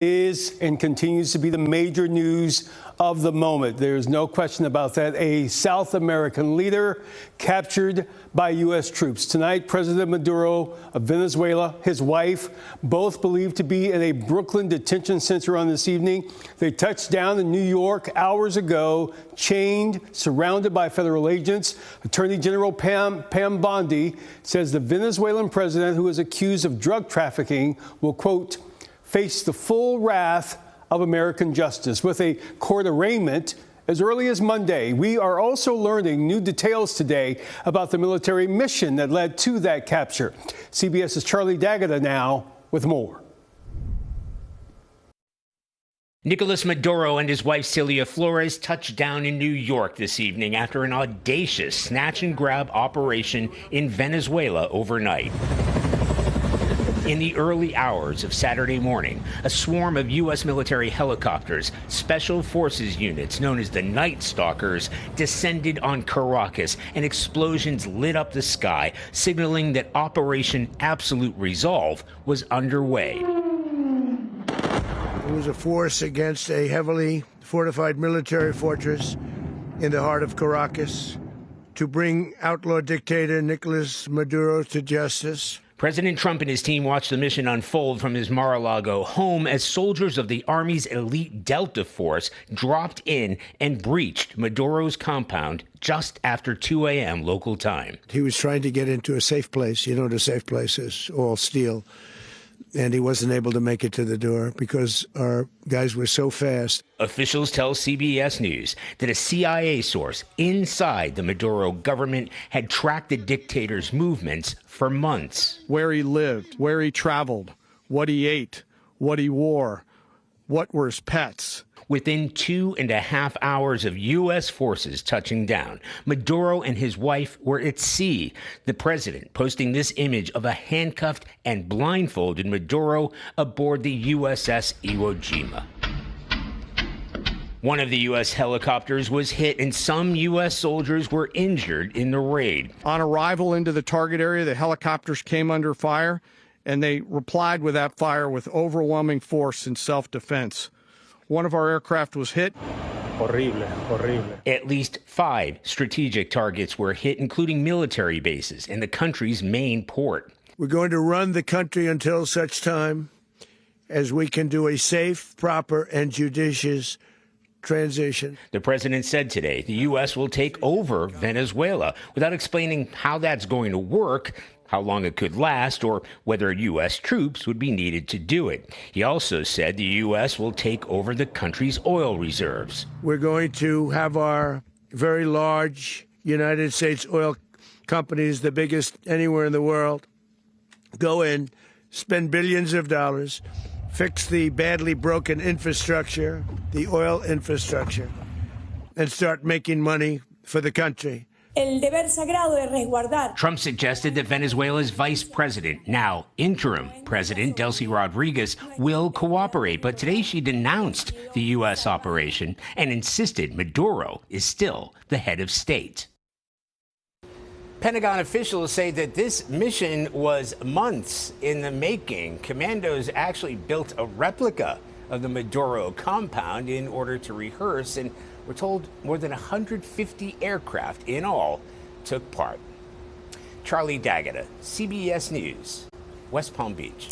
Is and continues to be the major news of the moment. There's no question about that. A South American leader captured by U.S. troops. Tonight, President Maduro of Venezuela, his wife, both believed to be at a Brooklyn detention center on this evening. They touched down in New York hours ago, chained, surrounded by federal agents. Attorney General Pam Bondi says the Venezuelan president, who is accused of drug trafficking, will, quote, face the full wrath of American justice with a court arraignment as early as Monday. We are also learning new details today about the military mission that led to that capture. CBS's Charlie D'Agata now with more. Nicolás Maduro and his wife Celia Flores touched down in New York this evening after an audacious snatch and grab operation in Venezuela overnight. In the early hours of Saturday morning, a swarm of U.S. military helicopters, special forces units known as the Night Stalkers, descended on Caracas, and explosions lit up the sky, signaling that Operation Absolute Resolve was underway. It was a force against a heavily fortified military fortress in the heart of Caracas to bring outlaw dictator Nicolás Maduro to justice. President Trump and his team watched the mission unfold from his Mar-a-Lago home as soldiers of the Army's elite Delta Force dropped in and breached Maduro's compound just after 2 a.m. local time. He was trying to get into a safe place. You know, the safe place is all steel. And he wasn't able to make it to the door because our guys were so fast. Officials tell CBS News that a CIA source inside the Maduro government had tracked the dictator's movements for months. Where he lived, where he traveled, what he ate, what he wore, what were his pets. Within 2.5 hours of U.S. forces touching down, Maduro and his wife were at sea. The president posting this image of a handcuffed and blindfolded Maduro aboard the USS Iwo Jima. One of the U.S. helicopters was hit, and some U.S. soldiers were injured in the raid. On arrival into the target area, the helicopters came under fire, and they replied with that fire with overwhelming force in self-defense. One of our aircraft was hit. Horrible. At least 5 strategic targets were hit, including military bases and the country's main port. We're going to run the country until such time as we can do a safe, proper, and judicious transition. The president said today the U.S. will take over Venezuela without explaining how that's going to work, how long it could last, or whether U.S. troops would be needed to do it. He also said the U.S. will take over the country's oil reserves. We're going to have our very large United States oil companies, the biggest anywhere in the world, go in, spend billions of dollars, fix the badly broken infrastructure, the oil infrastructure, and start making money for the country. Trump suggested that Venezuela's vice president, now interim president Delcy Rodriguez, will cooperate. But today she denounced the U.S. operation and insisted Maduro is still the head of state. Pentagon officials say that this mission was months in the making. Commandos actually built a replica of the Maduro compound in order to rehearse, and we're told more than 150 aircraft in all took part. Charlie D'Agata, CBS News, West Palm Beach.